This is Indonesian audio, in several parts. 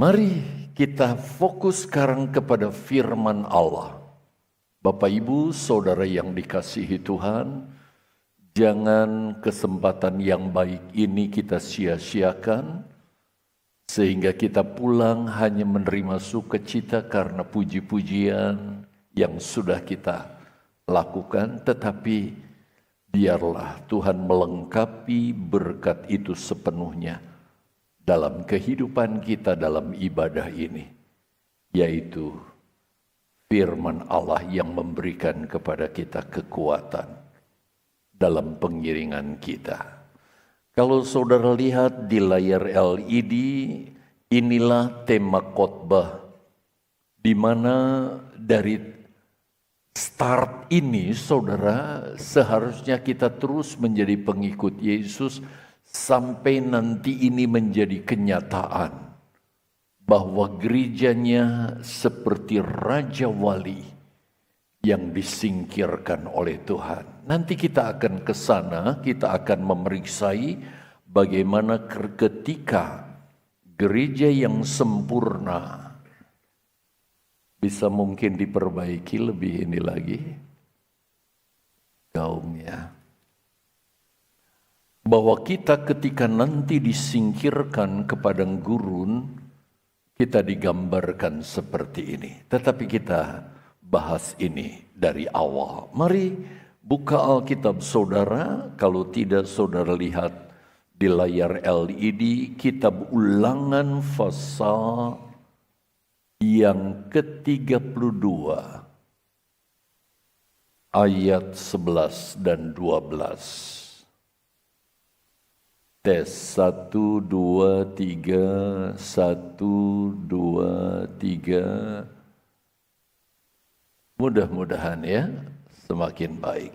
Mari kita fokus sekarang kepada firman Allah. Bapak Ibu, saudara yang dikasihi Tuhan, jangan kesempatan yang baik ini kita sia-siakan, sehingga kita pulang hanya menerima sukacita karena puji-pujian yang sudah kita lakukan, tetapi biarlah Tuhan melengkapi berkat itu sepenuhnya dalam kehidupan kita dalam ibadah ini, yaitu firman Allah yang memberikan kepada kita kekuatan dalam pengiringan kita. Kalau saudara lihat di layar LED, inilah tema khotbah, di mana dari start ini saudara seharusnya kita terus menjadi pengikut Yesus sampai nanti ini menjadi kenyataan bahwa gerejanya seperti Raja Wali yang disingkirkan oleh Tuhan. Nanti kita akan ke sana, kita akan memeriksai bagaimana ketika gereja yang sempurna bisa mungkin diperbaiki lebih ini lagi gaungnya. Bahwa kita ketika nanti disingkirkan ke padang gurun, kita digambarkan seperti ini. Tetapi kita bahas ini dari awal. Mari buka Alkitab saudara. Kalau tidak saudara lihat di layar LED, kitab Ulangan pasal yang ke-32 ayat 11 dan 12. Tes 1, 2, 3, 1, 2, 3. Mudah-mudahan ya semakin baik.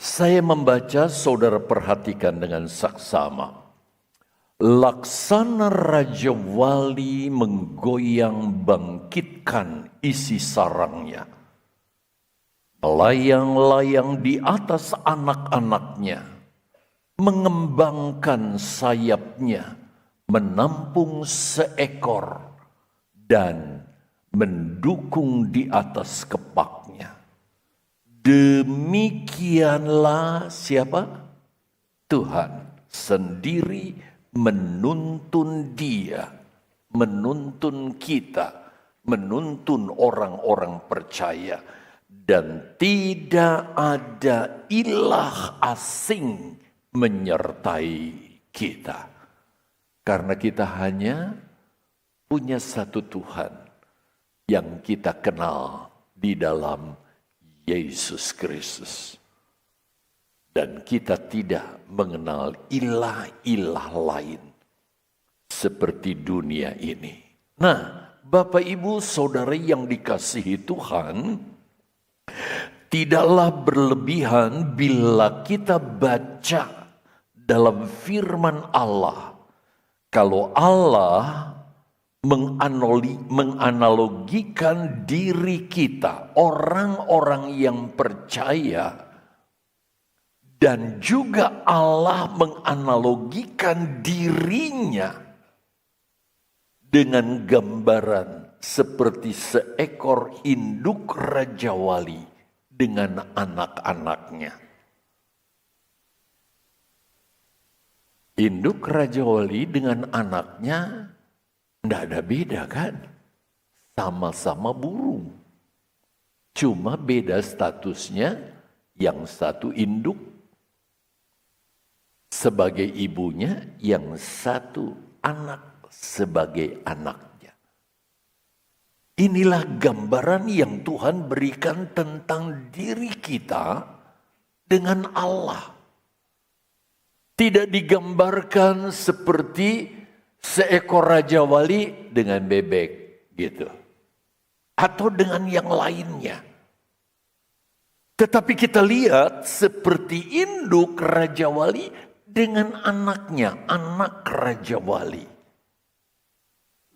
Saya membaca, saudara perhatikan dengan saksama. Laksana Raja Wali menggoyang bangkitkan isi sarangnya. Melayang-layang di atas anak-anaknya. Mengembangkan sayapnya, menampung seekor, dan mendukung di atas kepaknya. Demikianlah siapa? Tuhan sendiri menuntun dia, menuntun kita, menuntun orang-orang percaya. Dan tidak ada ilah asing menyertai kita. Karena kita hanya punya satu Tuhan yang kita kenal di dalam Yesus Kristus. Dan kita tidak mengenal ilah-ilah lain seperti dunia ini. Nah, Bapak Ibu Saudara yang dikasihi Tuhan, tidaklah berlebihan bila kita baca dalam firman Allah. Kalau Allah menganalogikan diri kita, orang-orang yang percaya, dan juga Allah menganalogikan dirinya dengan gambaran seperti seekor induk Raja Wali dengan anak-anaknya. Induk Raja Wali dengan anaknya tidak ada beda kan? Sama-sama burung. Cuma beda statusnya, yang satu induk sebagai ibunya, yang satu anak sebagai anaknya. Inilah gambaran yang Tuhan berikan tentang diri kita dengan Allah. Tidak digambarkan seperti seekor Raja Wali dengan bebek gitu. Atau dengan yang lainnya. Tetapi kita lihat seperti induk Raja Wali dengan anaknya, anak Raja Wali.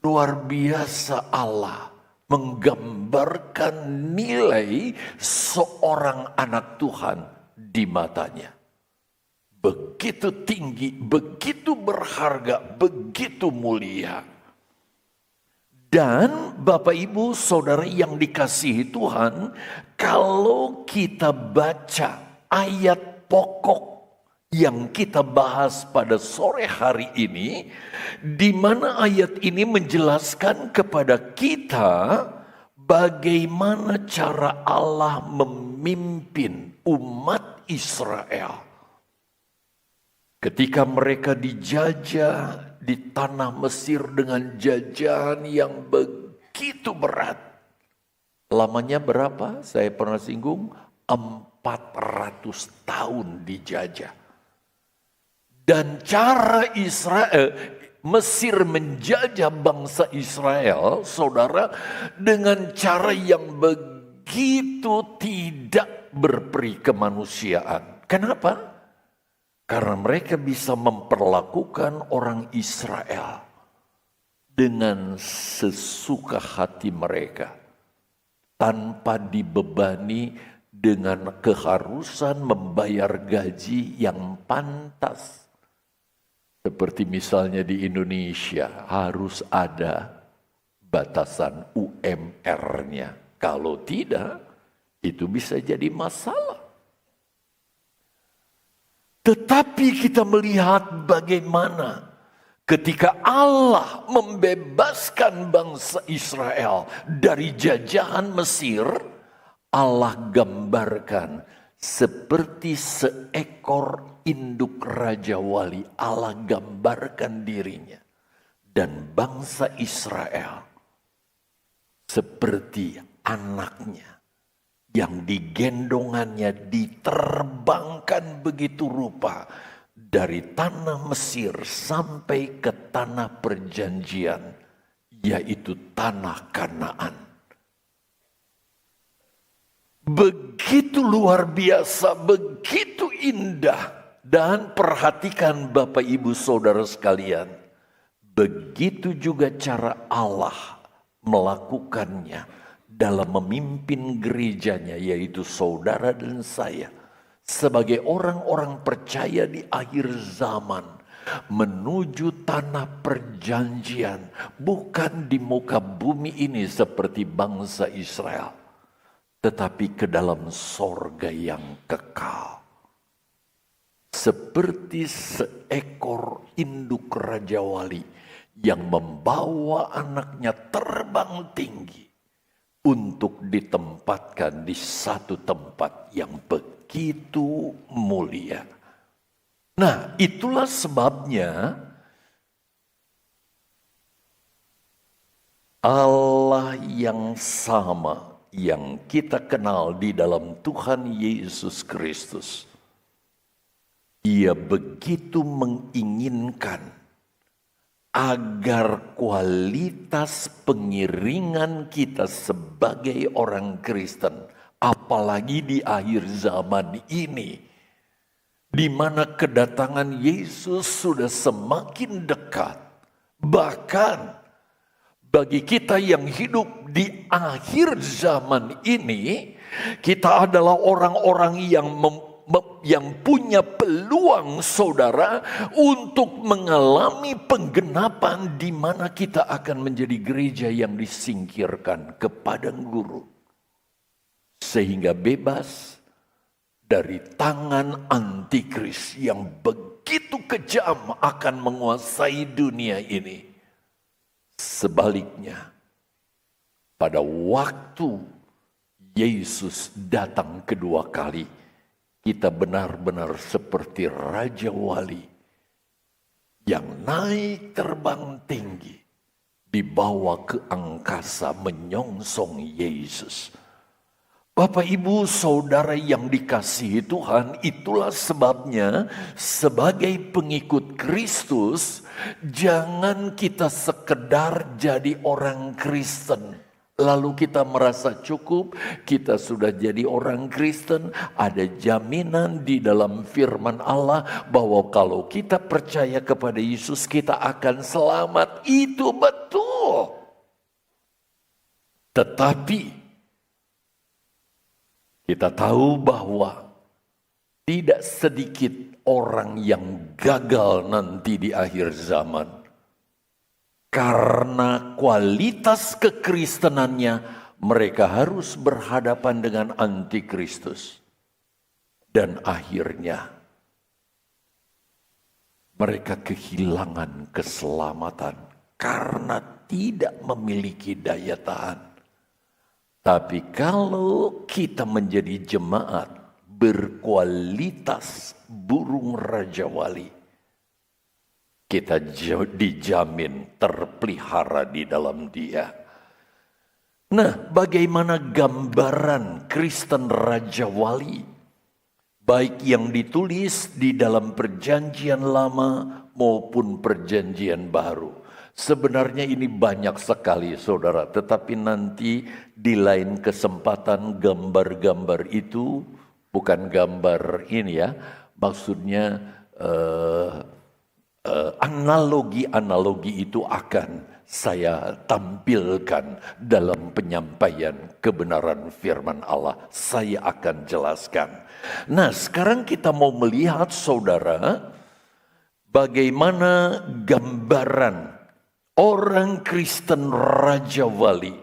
Luar biasa Allah menggambarkan nilai seorang anak Tuhan di matanya. Begitu tinggi, begitu berharga, begitu mulia. Dan Bapak Ibu Saudara yang dikasihi Tuhan, kalau kita baca ayat pokok yang kita bahas pada sore hari ini, di mana ayat ini menjelaskan kepada kita bagaimana cara Allah memimpin umat Israel ketika mereka dijajah di tanah Mesir dengan jajahan yang begitu berat. Lamanya berapa? Saya pernah singgung, 400 tahun dijajah. Dan cara Mesir menjajah bangsa Israel, saudara, dengan cara yang begitu tidak berperi kemanusiaan. Kenapa? Karena mereka bisa memperlakukan orang Israel dengan sesuka hati mereka, tanpa dibebani dengan keharusan membayar gaji yang pantas. Seperti misalnya di Indonesia harus ada batasan UMR-nya. Kalau tidak, itu bisa jadi masalah. Tetapi kita melihat bagaimana ketika Allah membebaskan bangsa Israel dari jajahan Mesir, Allah gambarkan seperti seekor induk Raja Wali. Allah gambarkan dirinya. Dan bangsa Israel seperti anaknya yang digendongannya diterbangkan begitu rupa dari tanah Mesir sampai ke tanah perjanjian, yaitu tanah Kanaan. Begitu luar biasa, begitu indah. Dan perhatikan Bapak Ibu Saudara sekalian, begitu juga cara Allah melakukannya dalam memimpin gerejanya, yaitu saudara dan saya, sebagai orang-orang percaya di akhir zaman, menuju tanah perjanjian, bukan di muka bumi ini seperti bangsa Israel, tetapi ke dalam sorga yang kekal. Seperti seekor induk Raja Wali yang membawa anaknya terbang tinggi untuk ditempatkan di satu tempat yang begitu mulia. Nah, itulah sebabnya Allah yang sama yang kita kenal di dalam Tuhan Yesus Kristus, Ia begitu menginginkan agar kualitas pengiringan kita sebagai orang Kristen, apalagi di akhir zaman ini, di mana kedatangan Yesus sudah semakin dekat. Bahkan bagi kita yang hidup di akhir zaman ini, kita adalah orang-orang yang punya peluang, saudara, untuk mengalami penggenapan di mana kita akan menjadi gereja yang disingkirkan ke padang gurun, sehingga bebas dari tangan antikris yang begitu kejam akan menguasai dunia ini. Sebaliknya, pada waktu Yesus datang kedua kali, kita benar-benar seperti Raja Wali yang naik terbang tinggi, dibawa ke angkasa menyongsong Yesus. Bapak Ibu Saudara yang dikasihi Tuhan, itulah sebabnya sebagai pengikut Kristus, jangan kita sekedar jadi orang Kristen lalu kita merasa cukup, kita sudah jadi orang Kristen. Ada jaminan di dalam firman Allah bahwa kalau kita percaya kepada Yesus kita akan selamat. Itu betul. Tetapi kita tahu bahwa tidak sedikit orang yang gagal nanti di akhir zaman Karena kualitas kekristenannya, mereka harus berhadapan dengan antikristus. Dan akhirnya mereka kehilangan keselamatan karena tidak memiliki daya tahan. Tapi kalau kita menjadi jemaat berkualitas burung Raja Wali, kita dijamin terpelihara di dalam Dia. Nah, bagaimana gambaran Kristen Raja Wali? Baik yang ditulis di dalam Perjanjian Lama maupun Perjanjian Baru. Sebenarnya ini banyak sekali saudara, tetapi nanti di lain kesempatan gambar-gambar itu, bukan gambar ini ya, maksudnya analogi-analogi itu akan saya tampilkan dalam penyampaian kebenaran firman Allah. Saya akan jelaskan. Nah, sekarang kita mau melihat saudara, bagaimana gambaran orang Kristen Raja Wali.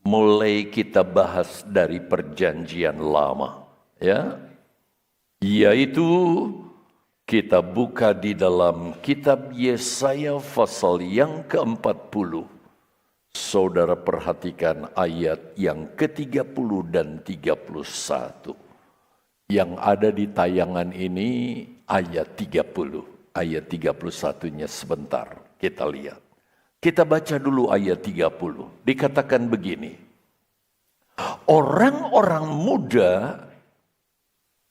Mulai kita bahas dari Perjanjian Lama, ya, yaitu kita buka di dalam kitab Yesaya pasal yang ke-40. Saudara perhatikan ayat yang ke-30 dan 31. Yang ada di tayangan ini ayat 30. Ayat 31-nya sebentar kita lihat. Kita baca dulu ayat 30. Dikatakan begini. Orang-orang muda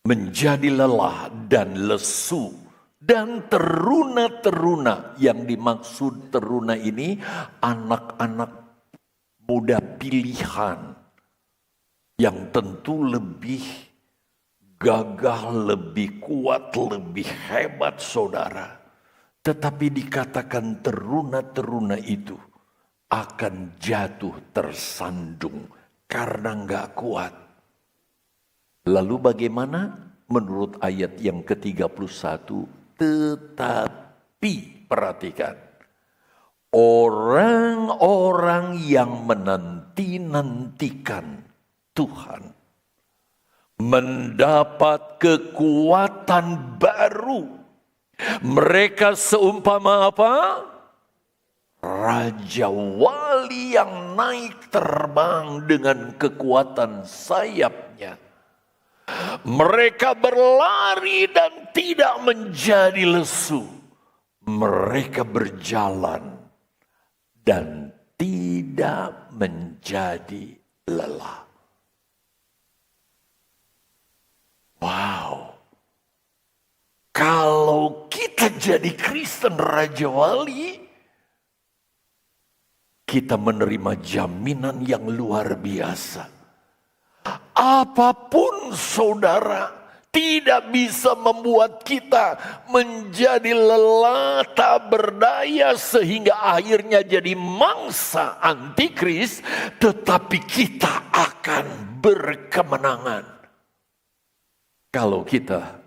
menjadi lelah dan lesu, dan teruna-teruna, yang dimaksud teruna ini anak-anak muda pilihan yang tentu lebih gagah, lebih kuat, lebih hebat saudara. Tetapi dikatakan teruna-teruna itu akan jatuh tersandung karena enggak kuat. Lalu bagaimana? Menurut ayat yang ke-31, tetapi perhatikan, orang-orang yang menanti-nantikan Tuhan mendapat kekuatan baru. Mereka seumpama apa? Raja Wali yang naik terbang dengan kekuatan sayapnya. Mereka berlari dan tidak menjadi lesu. Mereka berjalan dan tidak menjadi lelah. Wow. Kalau kita jadi Kristen Raja Wali, kita menerima jaminan yang luar biasa. Apapun saudara tidak bisa membuat kita menjadi lelah tak berdaya sehingga akhirnya jadi mangsa antikris, tetapi kita akan berkemenangan kalau kita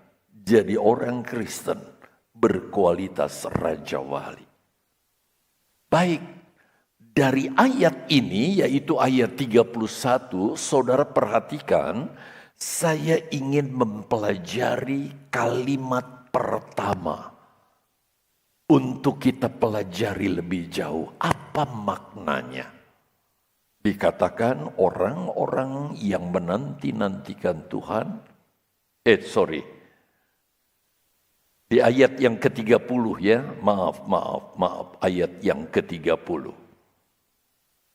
jadi orang Kristen berkualitas Raja Wali. Baik, dari ayat ini yaitu ayat 31, saudara perhatikan, saya ingin mempelajari kalimat pertama. Untuk kita pelajari lebih jauh, apa maknanya? Dikatakan orang-orang yang menanti-nantikan Tuhan, di ayat yang ke-30 ya, maaf, ayat yang ke-30.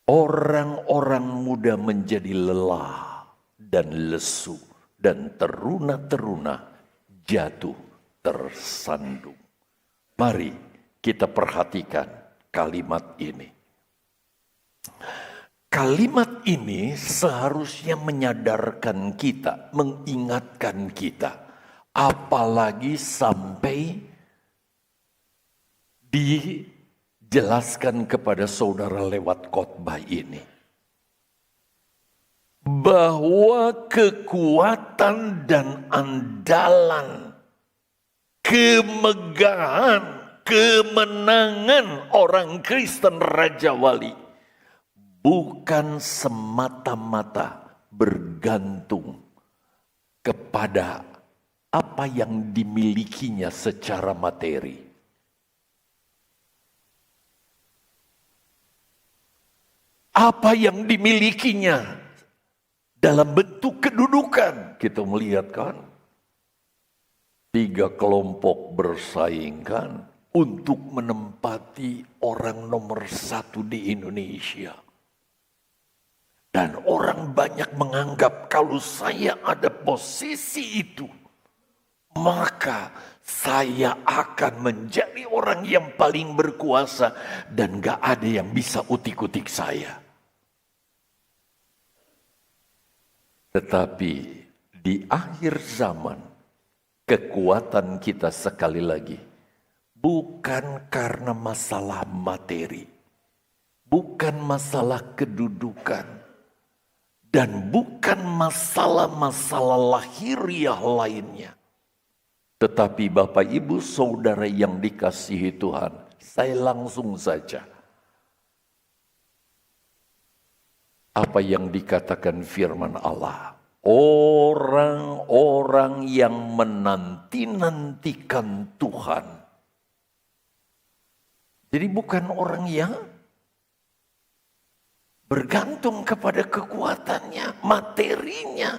Orang-orang muda menjadi lelah dan lesu, dan teruna-teruna jatuh tersandung. Mari kita perhatikan kalimat ini. Kalimat ini seharusnya menyadarkan kita, mengingatkan kita. Apalagi sampai dijelaskan kepada saudara lewat khotbah ini. Bahwa kekuatan dan andalan, kemegahan, kemenangan orang Kristen Raja Wali bukan semata-mata bergantung kepada apa yang dimilikinya secara materi. Apa yang dimilikinya dalam bentuk kedudukan. Kita melihat kan, 3 kelompok bersaing kan untuk menempati orang nomor 1 di Indonesia. Dan orang banyak menganggap kalau saya ada posisi itu, maka saya akan menjadi orang yang paling berkuasa dan gak ada yang bisa utik-utik saya. Tetapi di akhir zaman, kekuatan kita sekali lagi bukan karena masalah materi, bukan masalah kedudukan, dan bukan masalah-masalah lahiriah lainnya. Tetapi Bapak Ibu Saudara yang dikasihi Tuhan, saya langsung saja. Apa yang dikatakan firman Allah. Orang-orang yang menanti-nantikan Tuhan. Jadi bukan orang yang bergantung kepada kekuatannya, materinya,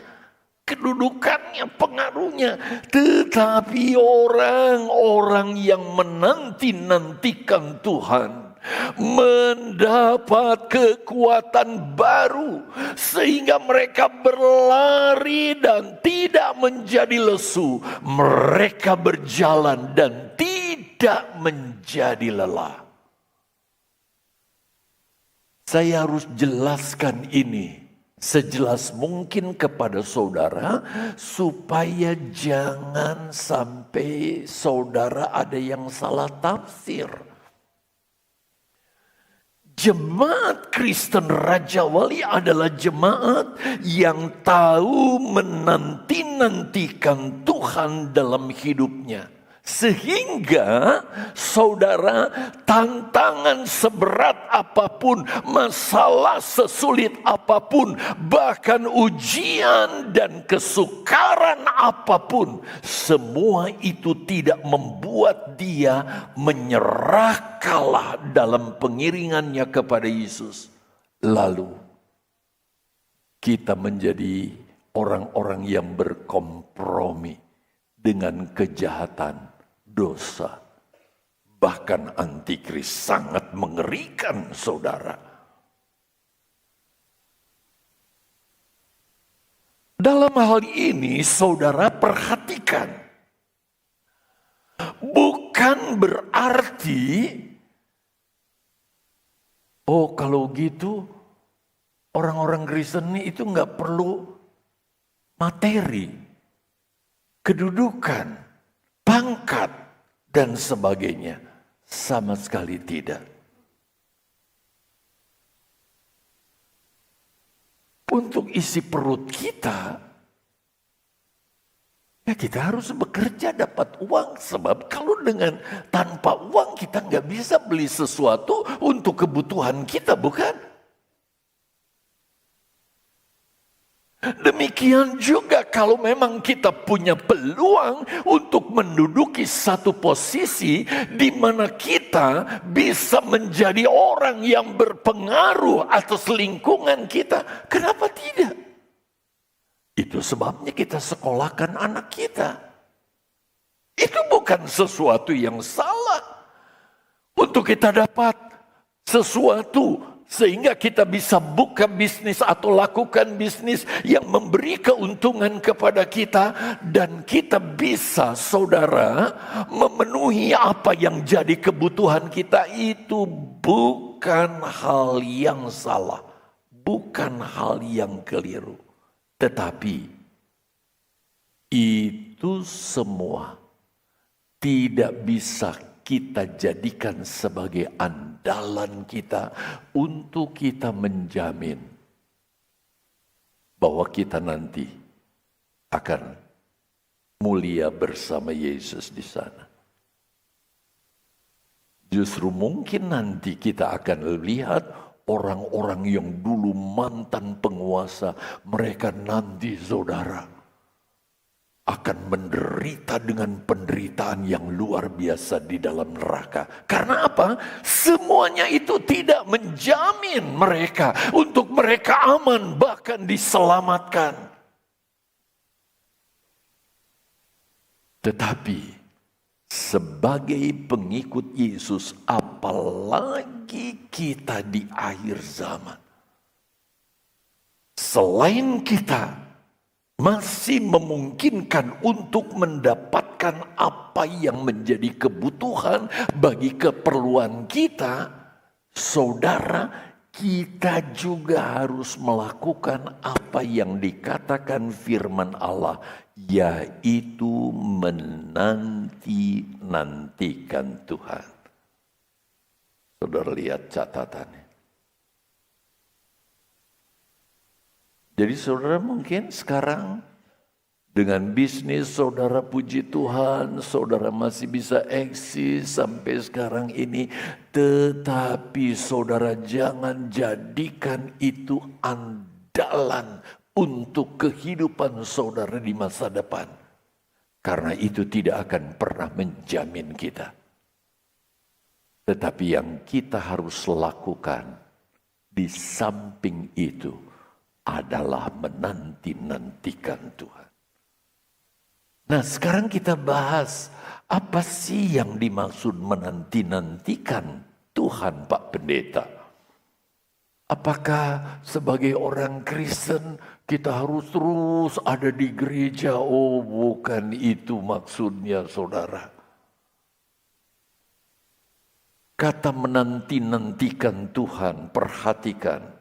kedudukannya, pengaruhnya. Tetapi orang-orang yang menanti-nantikan Tuhan mendapat kekuatan baru sehingga mereka berlari dan tidak menjadi lesu. Mereka berjalan dan tidak menjadi lelah. Saya harus jelaskan ini sejelas mungkin kepada saudara supaya jangan sampai saudara ada yang salah tafsir. Jemaat Kristen Raja Wali adalah jemaat yang tahu menanti-nantikan Tuhan dalam hidupnya. Sehingga saudara, tantangan seberat apapun, masalah sesulit apapun, bahkan ujian dan kesukaran apapun, semua itu tidak membuat dia menyerah kalah dalam pengiringannya kepada Yesus. Lalu kita menjadi orang-orang yang berkompromi dengan kejahatan, dosa. Bahkan antikris sangat mengerikan saudara. Dalam hal ini saudara perhatikan. Bukan berarti, oh kalau gitu orang-orang Kristen itu gak perlu materi, kedudukan, pangkat, dan sebagainya. Sama sekali tidak. Untuk isi perut kita, ya kita harus bekerja dapat uang. Sebab kalau dengan tanpa uang kita nggak bisa beli sesuatu untuk kebutuhan kita, bukan? Demikian juga kalau memang kita punya peluang untuk menduduki satu posisi di mana kita bisa menjadi orang yang berpengaruh atas lingkungan kita. Kenapa tidak? Itu sebabnya kita sekolahkan anak kita. Itu bukan sesuatu yang salah. Untuk kita dapat sesuatu sehingga kita bisa buka bisnis atau lakukan bisnis yang memberi keuntungan kepada kita. Dan kita bisa, saudara, memenuhi apa yang jadi kebutuhan kita. Itu bukan hal yang salah. Bukan hal yang keliru. Tetapi itu semua tidak bisa kita jadikan sebagai andalan kita untuk kita menjamin bahwa kita nanti akan mulia bersama Yesus di sana. Justru mungkin nanti kita akan lihat orang-orang yang dulu mantan penguasa, mereka nanti saudara akan menderita dengan penderitaan yang luar biasa di dalam neraka. Karena apa? Semuanya itu tidak menjamin mereka untuk mereka aman, bahkan diselamatkan. Tetapi sebagai pengikut Yesus, apalagi kita di akhir zaman, selain kita masih memungkinkan untuk mendapatkan apa yang menjadi kebutuhan bagi keperluan kita, saudara, kita juga harus melakukan apa yang dikatakan firman Allah, yaitu menanti-nantikan Tuhan. Saudara lihat catatannya. Jadi saudara mungkin sekarang dengan bisnis saudara, puji Tuhan, saudara masih bisa eksis sampai sekarang ini. Tetapi saudara jangan jadikan itu andalan untuk kehidupan saudara di masa depan. Karena itu tidak akan pernah menjamin kita. Tetapi yang kita harus lakukan di samping itu adalah menanti-nantikan Tuhan. Nah, sekarang kita bahas apa sih yang dimaksud menanti-nantikan Tuhan, Pak Pendeta? Apakah sebagai orang Kristen kita harus terus ada di gereja? Oh, bukan itu maksudnya, saudara. Kata menanti-nantikan Tuhan, perhatikan.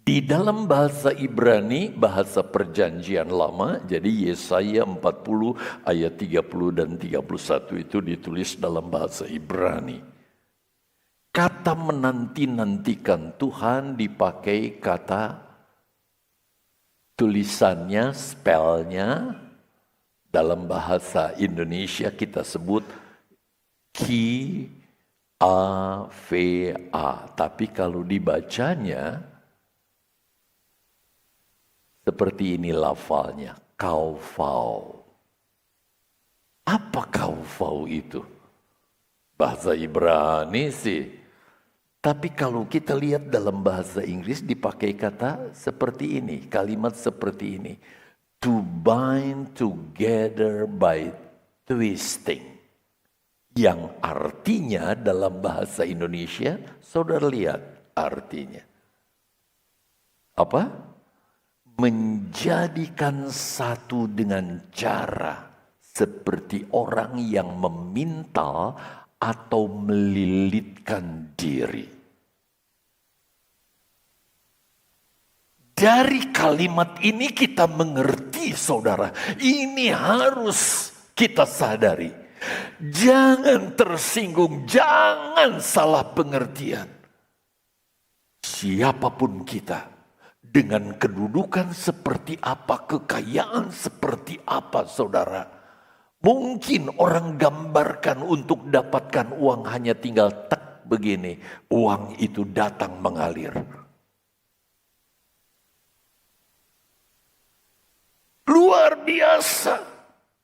Di dalam bahasa Ibrani, bahasa perjanjian lama, jadi Yesaya 40 ayat 30 dan 31 itu ditulis dalam bahasa Ibrani. Kata menanti-nantikan Tuhan dipakai kata tulisannya, spellnya, dalam bahasa Indonesia kita sebut K-A-V-A. Tapi kalau dibacanya, seperti ini lafalnya, kaufau. Apa kaufau itu? Bahasa Ibrani sih. Tapi kalau kita lihat dalam bahasa Inggris dipakai kata seperti ini, kalimat seperti ini. To bind together by twisting. Yang artinya dalam bahasa Indonesia, saudara lihat artinya. Apa? Menjadikan satu dengan cara seperti orang yang memintal atau melilitkan diri. Dari kalimat ini kita mengerti, saudara, ini harus kita sadari. Jangan tersinggung, jangan salah pengertian. Siapapun kita, dengan kedudukan seperti apa, kekayaan seperti apa, saudara. Mungkin orang gambarkan untuk dapatkan uang hanya tinggal tek begini. Uang itu datang mengalir. Luar biasa.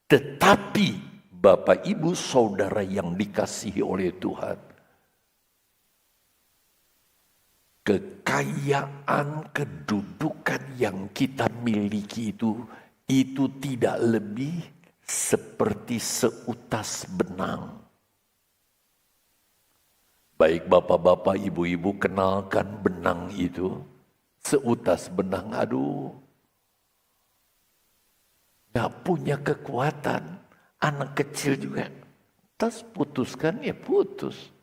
Tetapi Bapak Ibu Saudara yang dikasihi oleh Tuhan, kekayaan, kedudukan yang kita miliki itu tidak lebih seperti seutas benang. Baik bapak-bapak, ibu-ibu, kenalkan benang itu. Seutas benang, aduh. Gak punya kekuatan. Anak kecil juga. Tas putuskan, ya putus.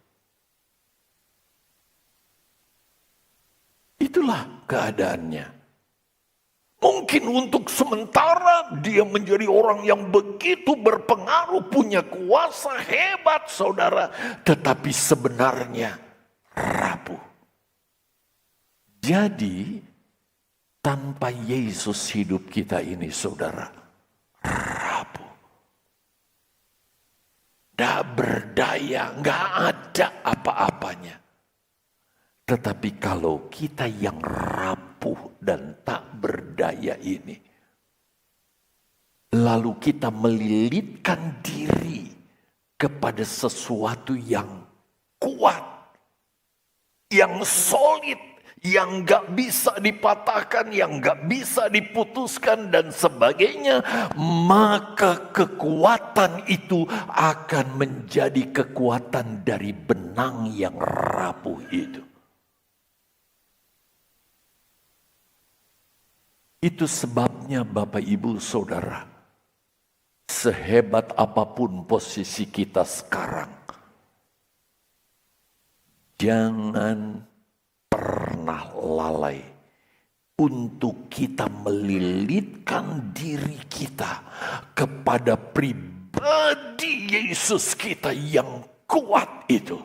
Itulah keadaannya. Mungkin untuk sementara dia menjadi orang yang begitu berpengaruh, punya kuasa hebat, saudara. Tetapi sebenarnya rapuh. Jadi tanpa Yesus hidup kita ini, saudara, rapuh. Tak berdaya. berdaya, nggak ada apa-apanya. Tetapi kalau kita yang rapuh dan tak berdaya ini, lalu kita melilitkan diri kepada sesuatu yang kuat, yang solid, yang gak bisa dipatahkan, yang gak bisa diputuskan dan sebagainya, maka kekuatan itu akan menjadi kekuatan dari benang yang rapuh itu. Itu sebabnya Bapak Ibu Saudara, sehebat apapun posisi kita sekarang, jangan pernah lalai untuk kita melilitkan diri kita kepada pribadi Yesus kita yang kuat itu.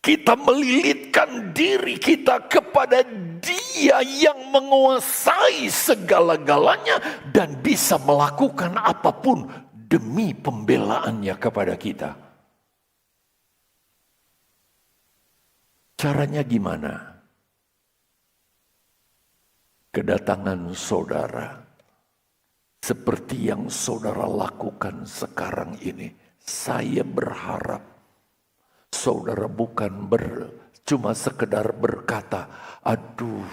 Kita melilitkan diri kita kepada Dia yang menguasai segala-galanya dan bisa melakukan apapun demi pembelaannya kepada kita. Caranya gimana? Kedatangan saudara seperti yang saudara lakukan sekarang ini, saya berharap saudara bukan cuma sekedar berkata, aduh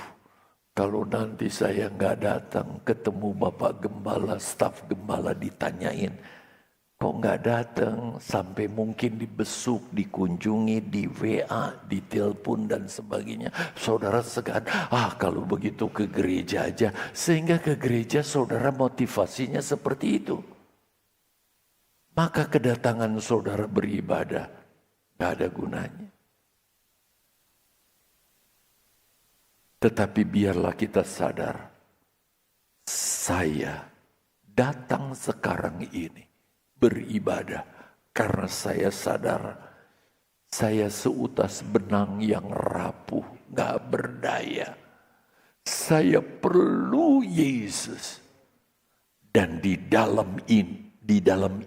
kalau nanti saya nggak datang ketemu Bapak Gembala, staf Gembala ditanyain, kok nggak datang, sampai mungkin dibesuk, dikunjungi, di WA, ditelepon dan sebagainya. Saudara segan, kalau begitu ke gereja aja, sehingga ke gereja saudara motivasinya seperti itu. Maka kedatangan saudara beribadah gak ada gunanya. Tetapi biarlah kita sadar, saya datang sekarang ini beribadah karena saya sadar saya seutas benang yang rapuh, gak berdaya. Saya perlu Yesus. Dan di dalam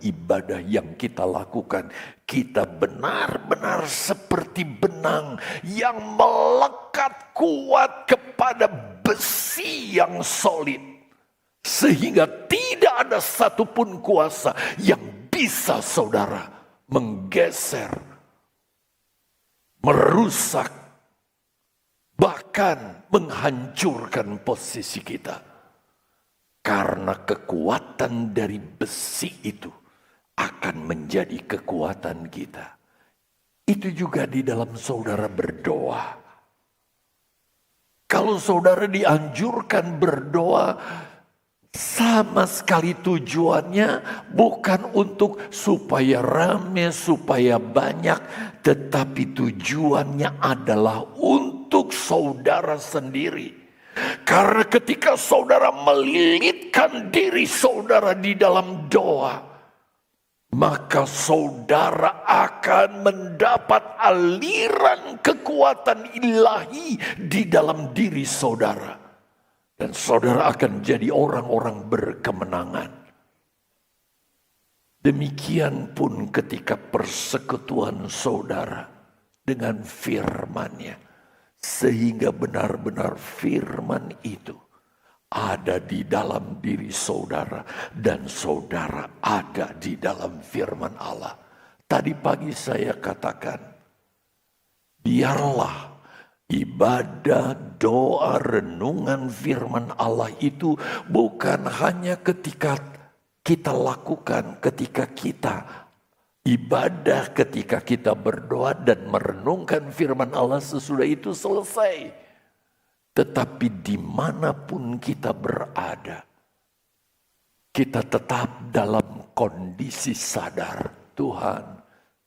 ibadah yang kita lakukan, kita benar-benar seperti benang yang melekat kuat kepada besi yang solid. Sehingga tidak ada satupun kuasa yang bisa saudara menggeser, merusak, bahkan menghancurkan posisi kita. Karena kekuatan dari besi itu akan menjadi kekuatan kita. Itu juga di dalam saudara berdoa. Kalau saudara dianjurkan berdoa, sama sekali tujuannya bukan untuk supaya rame, supaya banyak. Tetapi tujuannya adalah untuk saudara sendiri. Karena ketika saudara melilitkan diri saudara di dalam doa, maka saudara akan mendapat aliran kekuatan ilahi di dalam diri saudara. Dan saudara akan jadi orang-orang berkemenangan. Demikian pun ketika persekutuan saudara dengan firman-Nya. Sehingga benar-benar firman itu ada di dalam diri saudara. Dan saudara ada di dalam firman Allah. Tadi pagi saya katakan, biarlah ibadah, doa, renungan firman Allah itu bukan hanya ketika kita lakukan, ketika kita ibadah, ketika kita berdoa dan merenungkan firman Allah, sesudah itu selesai. Tetapi dimanapun kita berada, kita tetap dalam kondisi sadar, Tuhan,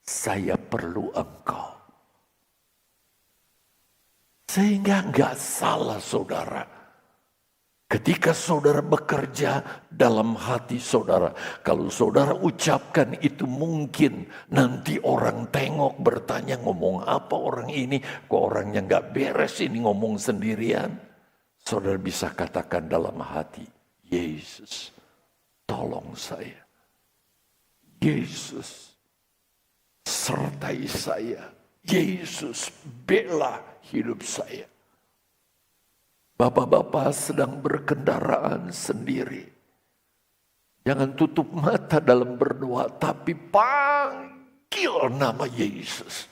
saya perlu Engkau. Sehingga enggak salah saudara. Ketika saudara bekerja dalam hati saudara, kalau saudara ucapkan itu mungkin nanti orang tengok bertanya, ngomong apa orang ini, kok orangnya gak beres ini ngomong sendirian. Saudara bisa katakan dalam hati, Yesus tolong saya. Yesus, sertai saya. Yesus, bela hidup saya. Bapak-bapak sedang berkendaraan sendiri. Jangan tutup mata dalam berdoa, tapi panggil nama Yesus.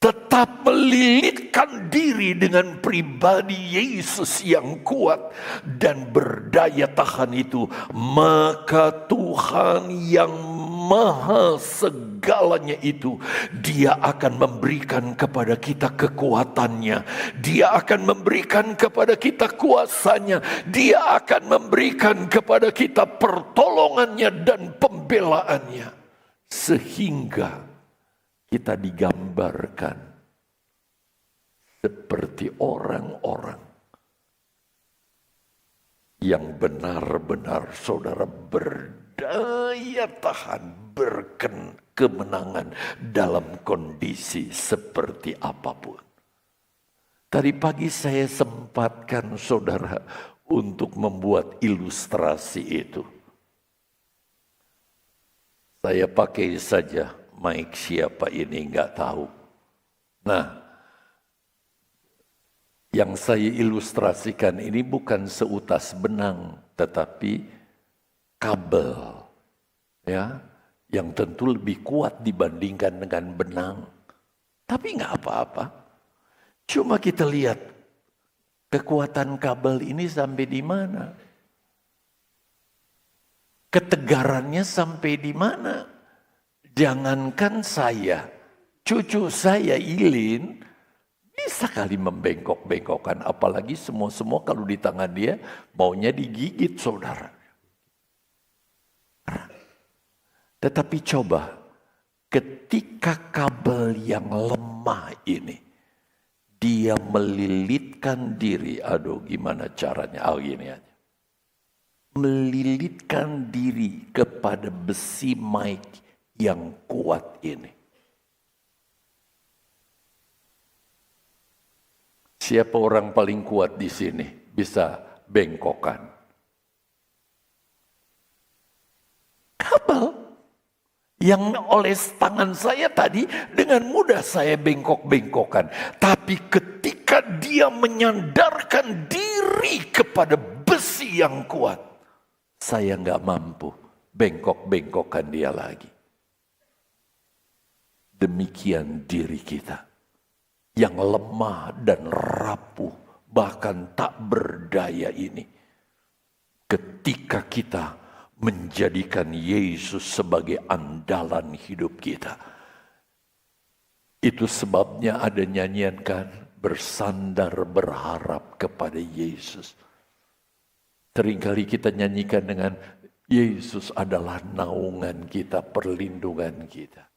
Tetap melilitkan diri dengan pribadi Yesus yang kuat dan berdaya tahan itu. Maka Tuhan yang maha segalanya itu, Dia akan memberikan kepada kita kekuatannya. Dia akan memberikan kepada kita kuasanya. Dia akan memberikan kepada kita pertolongannya dan pembelaannya. Sehingga kita digambarkan seperti orang-orang yang benar-benar saudara berdaya tahan, berkemenangan dalam kondisi seperti apapun. Tadi pagi saya sempatkan saudara untuk membuat ilustrasi itu. Saya pakai saja mic siapa ini nggak tahu. Nah, yang saya ilustrasikan ini bukan seutas benang, tetapi kabel, ya, yang tentu lebih kuat dibandingkan dengan benang. Tapi nggak apa-apa. Cuma kita lihat kekuatan kabel ini sampai di mana, ketegarannya sampai di mana. Jangankan saya, cucu saya Ilin bisa kali membengkok-bengkokkan. Apalagi semua-semua kalau di tangan dia maunya digigit saudara. Tetapi coba ketika kabel yang lemah ini, dia melilitkan diri. Aduh gimana caranya? Oh gini aja. Melilitkan diri kepada besi mic yang kuat ini. Siapa orang paling kuat di sini bisa bengkokan? Kabel yang oleh tangan saya tadi dengan mudah saya bengkok-bengkokan. Tapi ketika dia menyandarkan diri kepada besi yang kuat, saya nggak mampu bengkok-bengkokkan dia lagi. Demikian diri kita yang lemah dan rapuh, bahkan tak berdaya ini. Ketika kita menjadikan Yesus sebagai andalan hidup kita. Itu sebabnya ada nyanyian kan, bersandar berharap kepada Yesus. Seringkali kita nyanyikan dengan Yesus adalah naungan kita, perlindungan kita.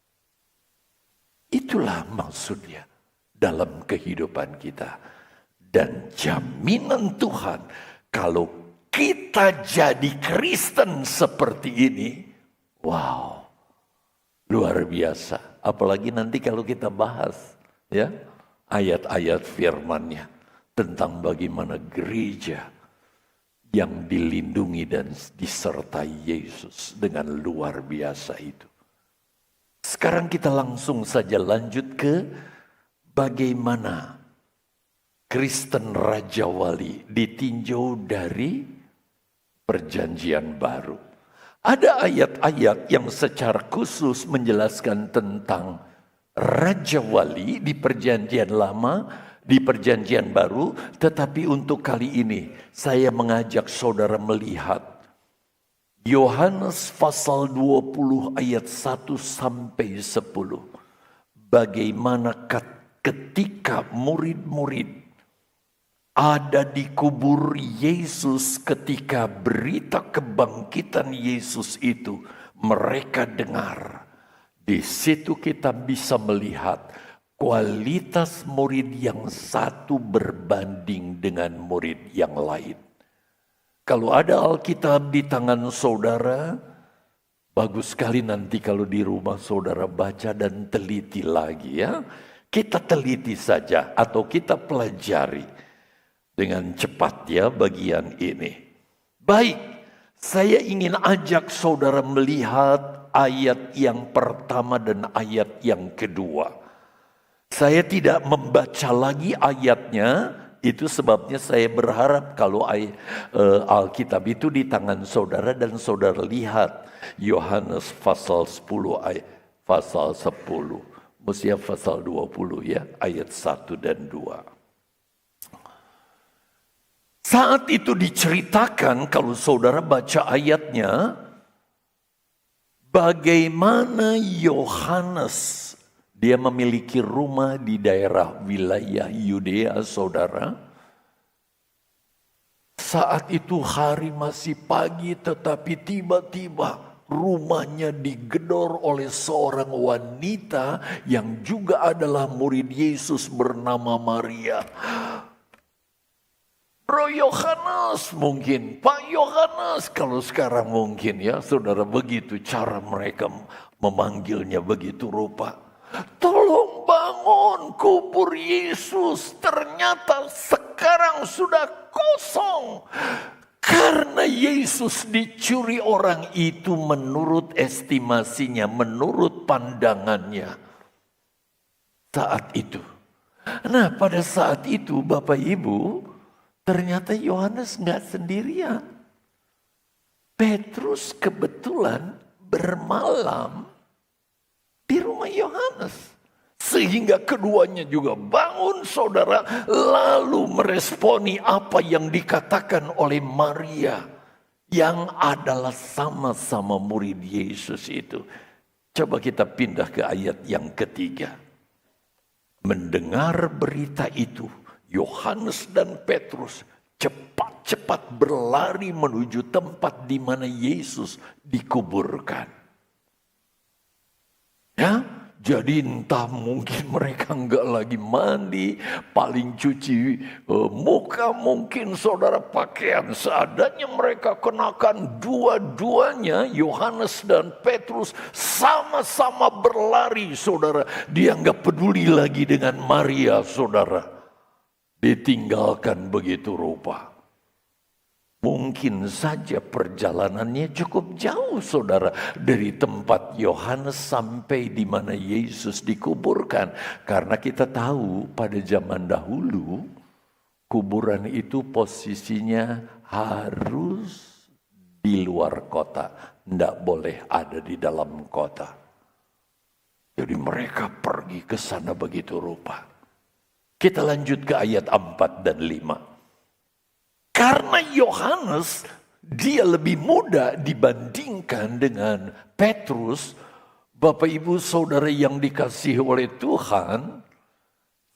Itulah maksudnya dalam kehidupan kita. Dan jaminan Tuhan kalau kita jadi Kristen seperti ini, wow, luar biasa. Apalagi nanti kalau kita bahas ya ayat-ayat firman-Nya tentang bagaimana gereja yang dilindungi dan disertai Yesus dengan luar biasa itu. Sekarang kita langsung saja lanjut ke bagaimana Kristen Raja Wali ditinjau dari Perjanjian Baru. Ada ayat-ayat yang secara khusus menjelaskan tentang Raja Wali di Perjanjian Lama, di Perjanjian Baru. Tetapi untuk kali ini saya mengajak saudara melihat Yohanes pasal 20 ayat 1 sampai 10. Bagaimana ketika murid-murid ada di kubur Yesus, ketika berita kebangkitan Yesus itu mereka dengar. Di situ kita bisa melihat kualitas murid yang satu berbanding dengan murid yang lain. Kalau ada Alkitab di tangan saudara, bagus sekali nanti kalau di rumah saudara baca dan teliti lagi ya. Kita teliti saja atau kita pelajari dengan cepat ya bagian ini. Baik, saya ingin ajak saudara melihat ayat yang pertama dan ayat yang kedua. Saya tidak membaca lagi ayatnya, itu sebabnya saya berharap kalau Alkitab itu di tangan saudara dan saudara lihat Yohanes pasal 10 ayat pasal 10. Mestinya pasal 20 ya, ayat 1 dan 2. Saat itu diceritakan kalau saudara baca ayatnya, bagaimana Yohanes, dia memiliki rumah di daerah wilayah Yudea, saudara. Saat itu hari masih pagi, tetapi tiba-tiba rumahnya digedor oleh seorang wanita yang juga adalah murid Yesus bernama Maria. Bro Yohanes mungkin, Pak Yohanes kalau sekarang mungkin ya, saudara, begitu cara mereka memanggilnya begitu rupa. Tolong bangun kubur Yesus, ternyata sekarang sudah kosong. Karena Yesus dicuri orang itu menurut estimasinya, menurut pandangannya. Saat itu. Nah pada saat itu Bapak Ibu, ternyata Yohanes nggak sendirian. Petrus kebetulan bermalam di rumah Yohanes. Sehingga keduanya juga bangun saudara, lalu meresponi apa yang dikatakan oleh Maria. Yang adalah sama-sama murid Yesus itu. Coba kita pindah ke ayat yang ketiga. Mendengar berita itu, Yohanes dan Petrus cepat-cepat berlari menuju tempat di mana Yesus dikuburkan. Ya, jadi entah mungkin mereka enggak lagi mandi, paling cuci muka, mungkin saudara pakaian seadanya mereka kenakan. Dua-duanya Yohanes dan Petrus sama-sama berlari saudara. Dia enggak peduli lagi dengan Maria saudara. Ditinggalkan begitu rupa. Mungkin saja perjalanannya cukup jauh saudara. Dari tempat Yohanes sampai di mana Yesus dikuburkan. Karena kita tahu pada zaman dahulu kuburan itu posisinya harus di luar kota. Tidak boleh ada di dalam kota. Jadi mereka pergi ke sana begitu rupa. Kita lanjut ke ayat 4 dan 5. Karena Yohanes dia lebih muda dibandingkan dengan Petrus, Bapak Ibu Saudara yang dikasihi oleh Tuhan,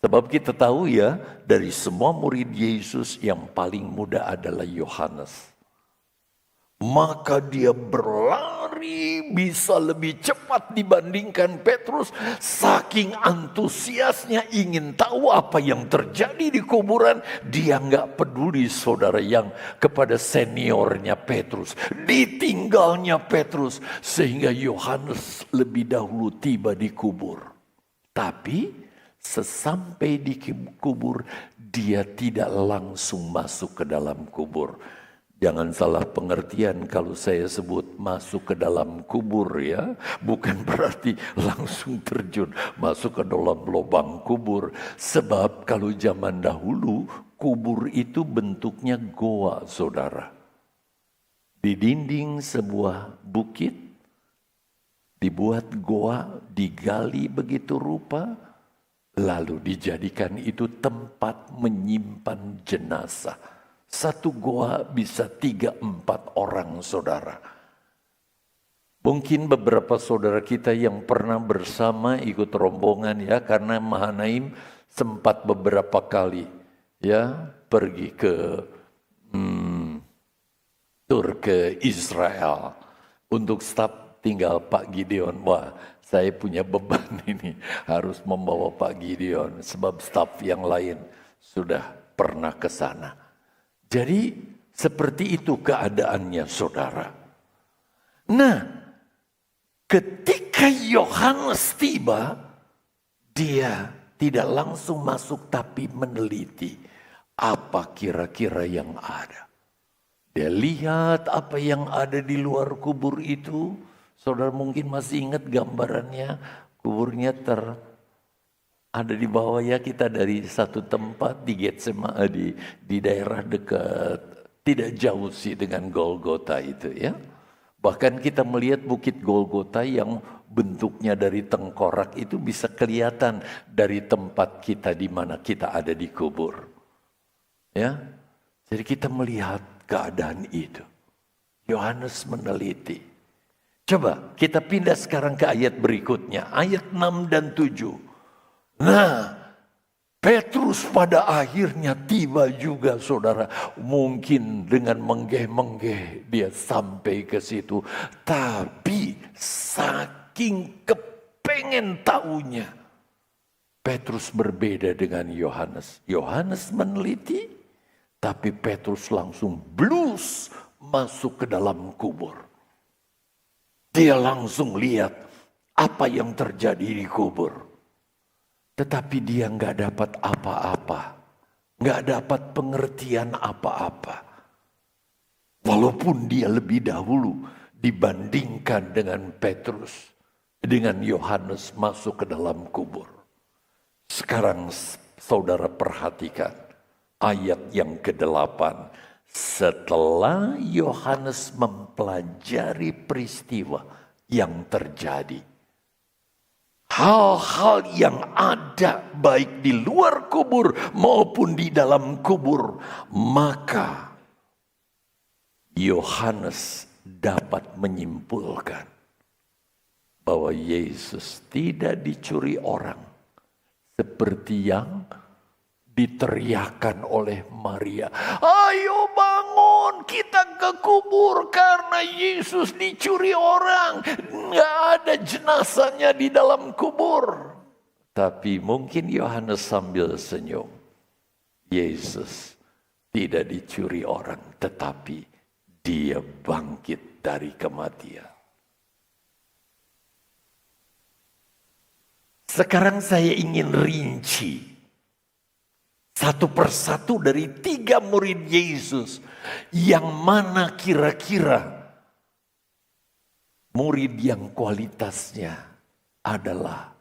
sebab kita tahu ya dari semua murid Yesus yang paling muda adalah Yohanes. Maka dia berlari bisa lebih cepat dibandingkan Petrus. Saking antusiasnya ingin tahu apa yang terjadi di kuburan. Dia nggak peduli saudara yang kepada seniornya Petrus. Ditinggalnya Petrus. Sehingga Yohanes lebih dahulu tiba di kubur. Tapi sesampai di kubur dia tidak langsung masuk ke dalam kubur. Jangan salah pengertian kalau saya sebut masuk ke dalam kubur ya. Bukan berarti langsung terjun masuk ke dalam lubang kubur. Sebab kalau zaman dahulu kubur itu bentuknya goa saudara. Di dinding sebuah bukit dibuat goa, digali begitu rupa. Lalu dijadikan itu tempat menyimpan jenazah. Satu goa bisa 3-4 orang saudara. Mungkin beberapa saudara kita yang pernah bersama ikut rombongan ya. Karena Mahanaim sempat beberapa kali ya pergi ke tur ke Israel. Untuk staf tinggal Pak Gideon. Wah saya punya beban ini. Harus membawa Pak Gideon. Sebab staf yang lain sudah pernah ke sana. Jadi seperti itu keadaannya saudara. Nah ketika Yohanes tiba, dia tidak langsung masuk tapi meneliti apa kira-kira yang ada. Dia lihat apa yang ada di luar kubur itu. Saudara mungkin masih ingat gambarannya, kuburnya ada di bawah ya, kita dari satu tempat di Getsemani, di daerah dekat, tidak jauh sih dengan Golgota itu ya. Bahkan kita melihat bukit Golgota yang bentuknya dari tengkorak itu bisa kelihatan dari tempat kita di mana kita ada di kubur. Ya. Jadi kita melihat keadaan itu. Yohanes meneliti. Coba kita pindah sekarang ke ayat berikutnya. Ayat 6 dan 7. Nah, Petrus pada akhirnya tiba juga saudara. Mungkin dengan menggeh-menggeh dia sampai ke situ. Tapi saking kepengen taunya. Petrus berbeda dengan Yohanes. Yohanes meneliti. Tapi Petrus langsung blus masuk ke dalam kubur. Dia langsung lihat apa yang terjadi di kubur. Tetapi dia nggak dapat apa-apa. Nggak dapat pengertian apa-apa. Walaupun dia lebih dahulu dibandingkan dengan Petrus. Dengan Yohanes masuk ke dalam kubur. Sekarang saudara perhatikan ayat yang ke-8. Setelah Yohanes mempelajari peristiwa yang terjadi. Hal-hal yang ada baik di luar kubur maupun di dalam kubur. Maka Yohanes dapat menyimpulkan bahwa Yesus tidak dicuri orang. Seperti yang diteriakan oleh Maria. Ayo bangun, kita ke kubur karena Yesus dicuri orang. Nggak ada jenazahnya di dalam kubur. Tapi mungkin Yohanes sambil senyum. Yesus tidak dicuri orang, tetapi dia bangkit dari kematian. Sekarang saya ingin rinci. Satu persatu dari 3 murid Yesus. Yang mana kira-kira murid yang kualitasnya adalah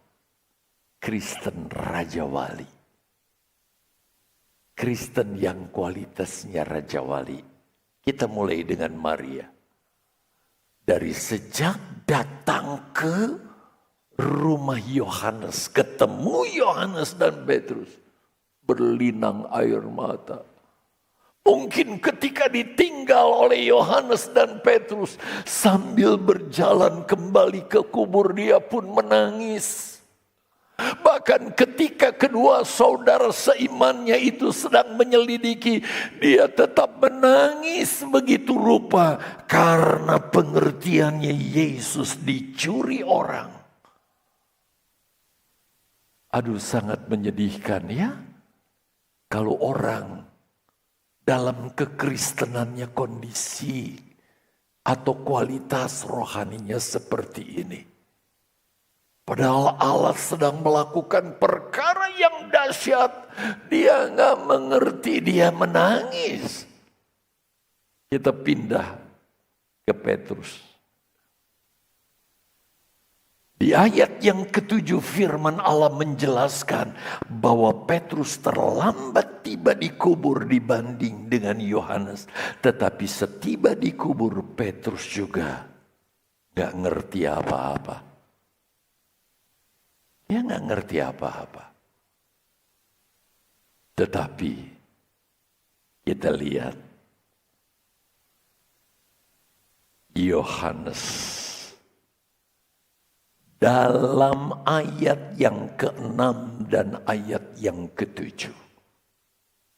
Kristen Raja Wali. Kristen yang kualitasnya Raja Wali. Kita mulai dengan Maria. Dari sejak datang ke rumah Yohanes, ketemu Yohanes dan Petrus. Berlinang air mata. Mungkin ketika ditinggal oleh Yohanes dan Petrus, sambil berjalan kembali ke kubur dia pun menangis. Bahkan ketika kedua saudara seimannya itu sedang menyelidiki, dia tetap menangis begitu rupa karena pengertiannya Yesus dicuri orang. Aduh, sangat menyedihkan ya. Kalau orang dalam kekristenannya kondisi atau kualitas rohaninya seperti ini. Padahal Allah sedang melakukan perkara yang dahsyat. Dia nggak mengerti, dia menangis. Kita pindah ke Petrus. Di ayat yang ke-7 firman Allah menjelaskan bahwa Petrus terlambat tiba di kubur dibanding dengan Yohanes. Tetapi setiba di kubur Petrus juga gak ngerti apa-apa. Dia gak ngerti apa-apa. Tetapi kita lihat Yohanes dalam ayat yang ke-6 dan ayat yang ke-7.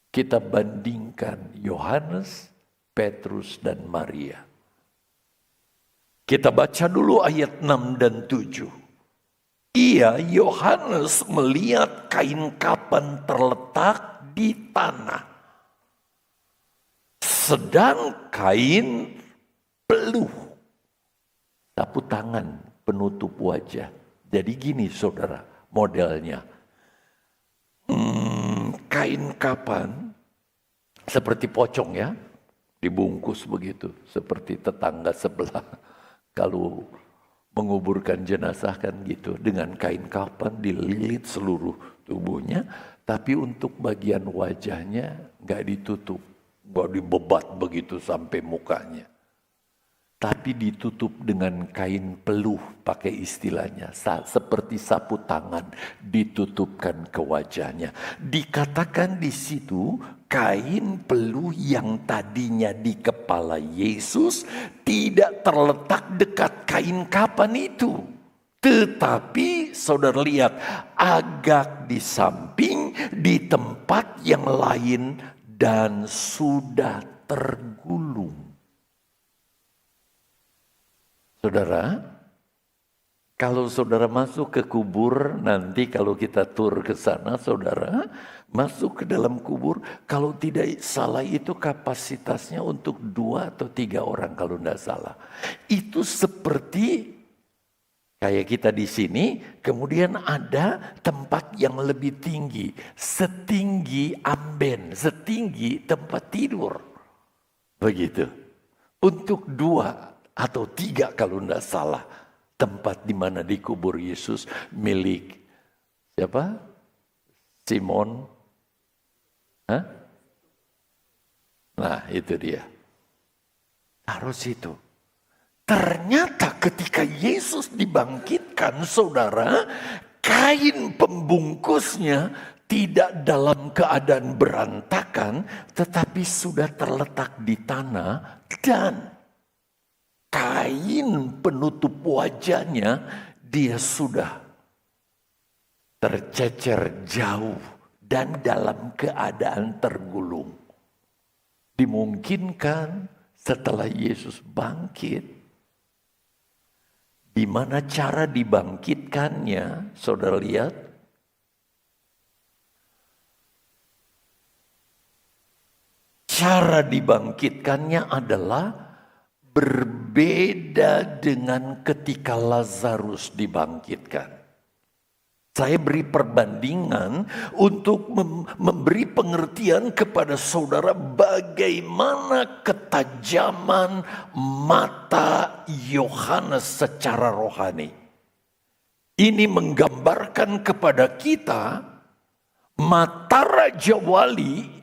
Kita bandingkan Yohanes, Petrus, dan Maria. Kita baca dulu ayat 6 dan 7. Ia, Yohanes, melihat kain kapan terletak di tanah. Sedang kain peluh, sapu tangan, penutup wajah. Jadi gini saudara modelnya. Kain kapan seperti pocong ya. Dibungkus begitu. Seperti tetangga sebelah. Kalau menguburkan jenazah kan gitu. Dengan kain kafan dililit seluruh tubuhnya. Tapi untuk bagian wajahnya nggak ditutup. Nggak dibebat begitu sampai mukanya. Tapi ditutup dengan kain peluh, pakai istilahnya. Seperti sapu tangan ditutupkan ke wajahnya. Dikatakan di situ kain peluh yang tadinya di kepala Yesus tidak terletak dekat kain kafan itu. Tetapi saudara lihat agak di samping di tempat yang lain dan sudah tergulung. Saudara, kalau saudara masuk ke kubur, nanti kalau kita tur ke sana, saudara masuk ke dalam kubur, kalau tidak salah itu kapasitasnya untuk 2 atau 3 orang kalau tidak salah. Itu seperti kayak kita di sini, kemudian ada tempat yang lebih tinggi, setinggi amben, setinggi tempat tidur. Begitu. Untuk 2 atau 3 kalau tidak salah tempat di mana dikubur Yesus milik siapa? Simon. Hah? Nah itu dia. Harus itu. Ternyata ketika Yesus dibangkitkan saudara, kain pembungkusnya tidak dalam keadaan berantakan tetapi sudah terletak di tanah dan kain penutup wajahnya dia sudah tercecer jauh dan dalam keadaan tergulung. Dimungkinkan setelah Yesus bangkit, di mana cara dibangkitkannya, saudara lihat. Cara dibangkitkannya adalah berbeda dengan ketika Lazarus dibangkitkan. Saya beri perbandingan untuk memberi pengertian kepada saudara bagaimana ketajaman mata Yohanes secara rohani. Ini menggambarkan kepada kita mata Raja Wali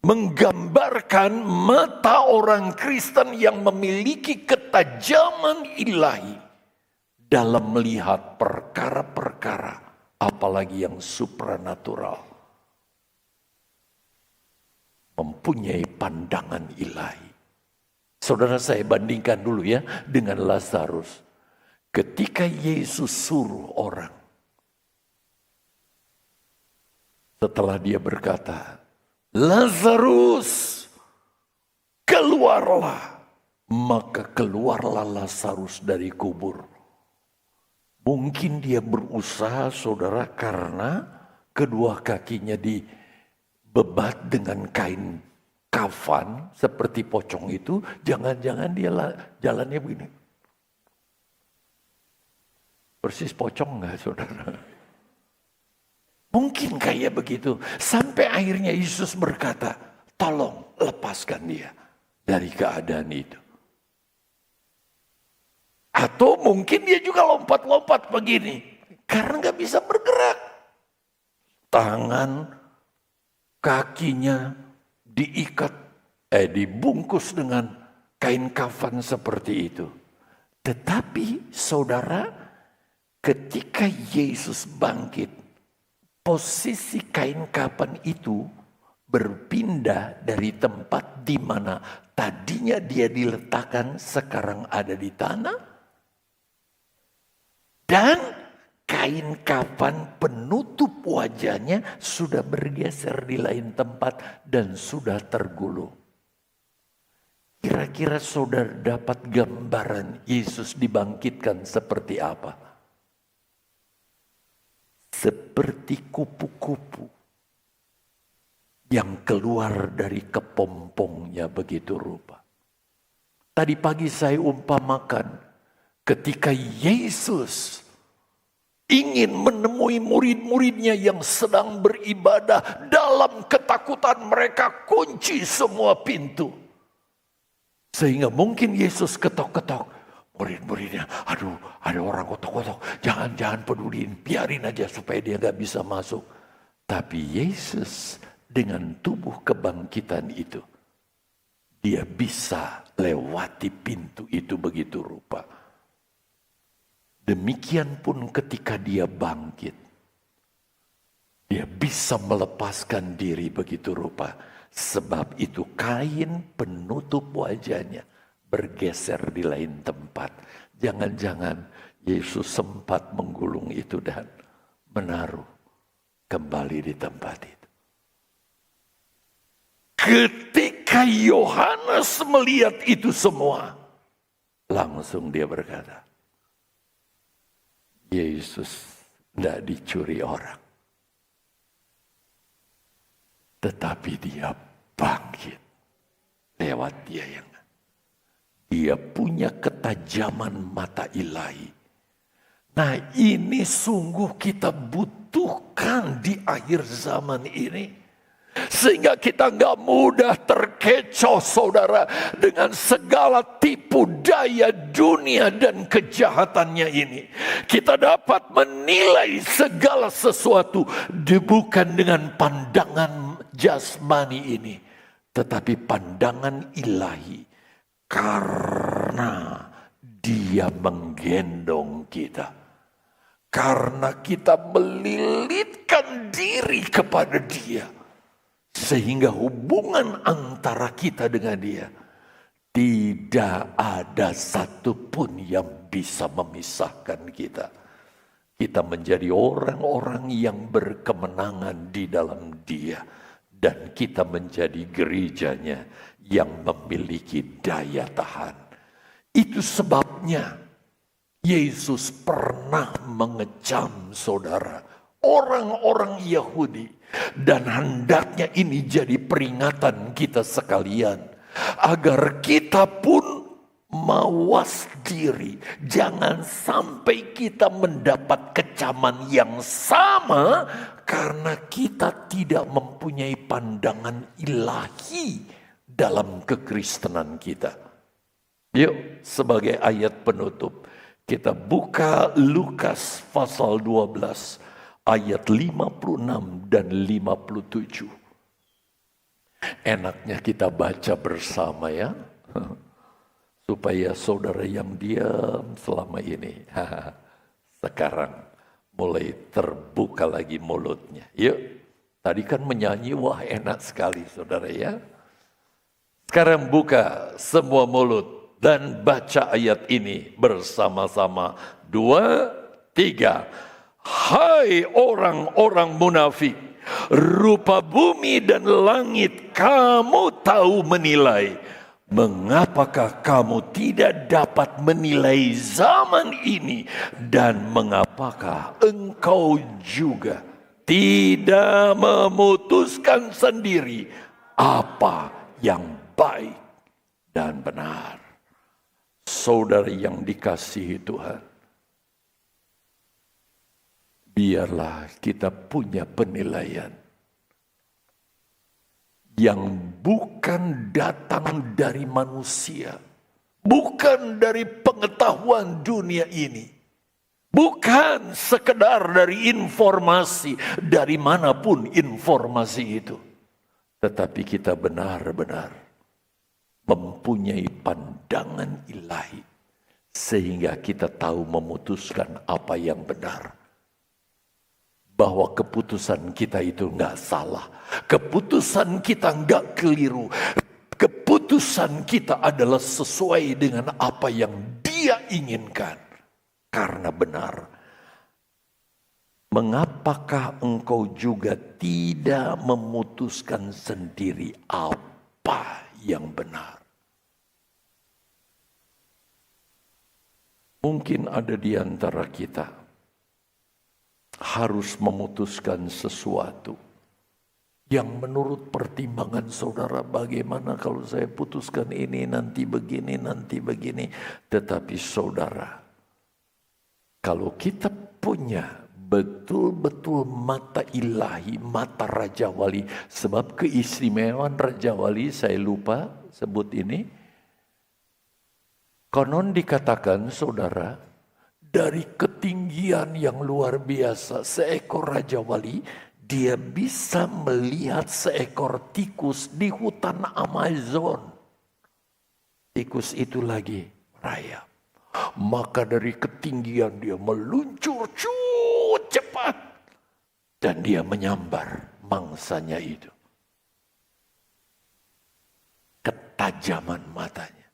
menggambarkan mata orang Kristen yang memiliki ketajaman ilahi dalam melihat perkara-perkara, apalagi yang supranatural. Mempunyai pandangan ilahi. Saudara, saya bandingkan dulu ya dengan Lazarus. Ketika Yesus suruh orang, setelah dia berkata, Lazarus, keluarlah. Maka keluarlah Lazarus dari kubur. Mungkin dia berusaha saudara karena kedua kakinya dibebat dengan kain kafan seperti pocong itu. Jangan-jangan dia jalannya begini. Persis pocong enggak saudara? Mungkin kayak begitu. Sampai akhirnya Yesus berkata, tolong lepaskan dia dari keadaan itu. Atau mungkin dia juga lompat-lompat begini. Karena gak bisa bergerak. Tangan, kakinya diikat, dibungkus dengan kain kafan seperti itu. Tetapi saudara, ketika Yesus bangkit, posisi kain kafan itu berpindah dari tempat di mana tadinya dia diletakkan sekarang ada di tanah. Dan kain kafan penutup wajahnya sudah bergeser di lain tempat dan sudah tergulung. Kira-kira saudara dapat gambaran Yesus dibangkitkan seperti apa? Seperti kupu-kupu yang keluar dari kepompongnya begitu rupa. Tadi pagi saya umpamakan ketika Yesus ingin menemui murid-muridnya yang sedang beribadah dalam ketakutan mereka kunci semua pintu. Sehingga mungkin Yesus ketok-ketok. Murid-muridnya, aduh ada orang kotok-kotok, jangan peduliin, biarin aja supaya dia gak bisa masuk. Tapi Yesus dengan tubuh kebangkitan itu, dia bisa lewati pintu itu begitu rupa. Demikian pun ketika dia bangkit, dia bisa melepaskan diri begitu rupa. Sebab itu kain penutup wajahnya bergeser di lain tempat. Jangan-jangan Yesus sempat menggulung itu dan menaruh kembali di tempat itu. Ketika Yohanes melihat itu semua, langsung dia berkata, Yesus tidak dicuri orang. Tetapi dia bangkit lewat dia punya ketajaman mata ilahi. Nah, ini sungguh kita butuhkan di akhir zaman ini. Sehingga kita gak mudah terkecoh, saudara, dengan segala tipu daya dunia dan kejahatannya ini. Kita dapat menilai segala sesuatu bukan dengan pandangan jasmani ini, tetapi pandangan ilahi. Karena dia menggendong kita. Karena kita melilitkan diri kepada dia. Sehingga hubungan antara kita dengan dia tidak ada satupun yang bisa memisahkan kita. Kita menjadi orang-orang yang berkemenangan di dalam dia. Dan kita menjadi gerejanya yang memiliki daya tahan. Itu sebabnya Yesus pernah mengecam saudara, orang-orang Yahudi. Dan hendaknya ini jadi peringatan kita sekalian. Agar kita pun mawas diri. Jangan sampai kita mendapat kecaman yang sama. Karena kita tidak mempunyai pandangan ilahi dalam kekristenan kita. Yuk, sebagai ayat penutup, kita buka Lukas pasal 12 ayat 56 dan 57. Enaknya kita baca bersama ya. Supaya saudara yang diam selama ini sekarang mulai terbuka lagi mulutnya. Yuk, tadi kan menyanyi, wah enak sekali saudara ya. Sekarang buka semua mulut dan baca ayat ini bersama-sama. 2, 3. Hai orang-orang munafik, rupa bumi dan langit kamu tahu menilai. Mengapakah kamu tidak dapat menilai zaman ini? Dan mengapakah engkau juga tidak memutuskan sendiri apa yang baik dan benar? Saudara yang dikasihi Tuhan, biarlah kita punya penilaian yang bukan datang dari manusia, bukan dari pengetahuan dunia ini, bukan sekedar dari informasi, dari manapun informasi itu, tetapi kita benar-benar mempunyai pandangan ilahi, sehingga kita tahu memutuskan apa yang benar. Bahwa keputusan kita itu enggak salah. Keputusan kita enggak keliru. Keputusan kita adalah sesuai dengan apa yang Dia inginkan. Karena benar. Mengapakah engkau juga tidak memutuskan sendiri apa yang benar? Mungkin ada di antara kita harus memutuskan sesuatu yang menurut pertimbangan saudara, bagaimana kalau saya putuskan ini, nanti begini, nanti begini. Tetapi saudara, kalau kita punya betul-betul mata ilahi, mata Raja Wali, sebab keistimewaan Raja Wali, saya lupa sebut ini, Konon dikatakan, saudara, dari ketinggian yang luar biasa, seekor Raja Wali, dia bisa melihat seekor tikus di hutan Amazon. Tikus itu lagi merayap. Maka dari ketinggian dia meluncur cepat. Dan dia menyambar mangsanya itu. Ketajaman matanya.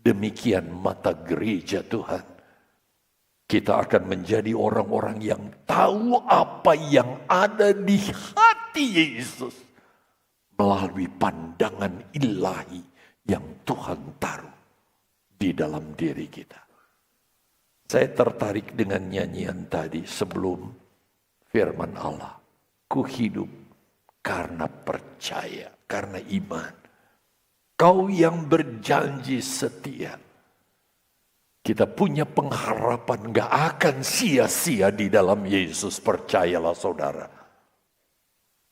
Demikian mata gereja Tuhan. Kita akan menjadi orang-orang yang tahu apa yang ada di hati Yesus. Melalui pandangan ilahi yang Tuhan taruh di dalam diri kita. Saya tertarik dengan nyanyian tadi sebelum firman Allah. Ku hidup karena percaya, karena iman. Kau yang berjanji setia. Kita punya pengharapan gak akan sia-sia di dalam Yesus, percayalah saudara.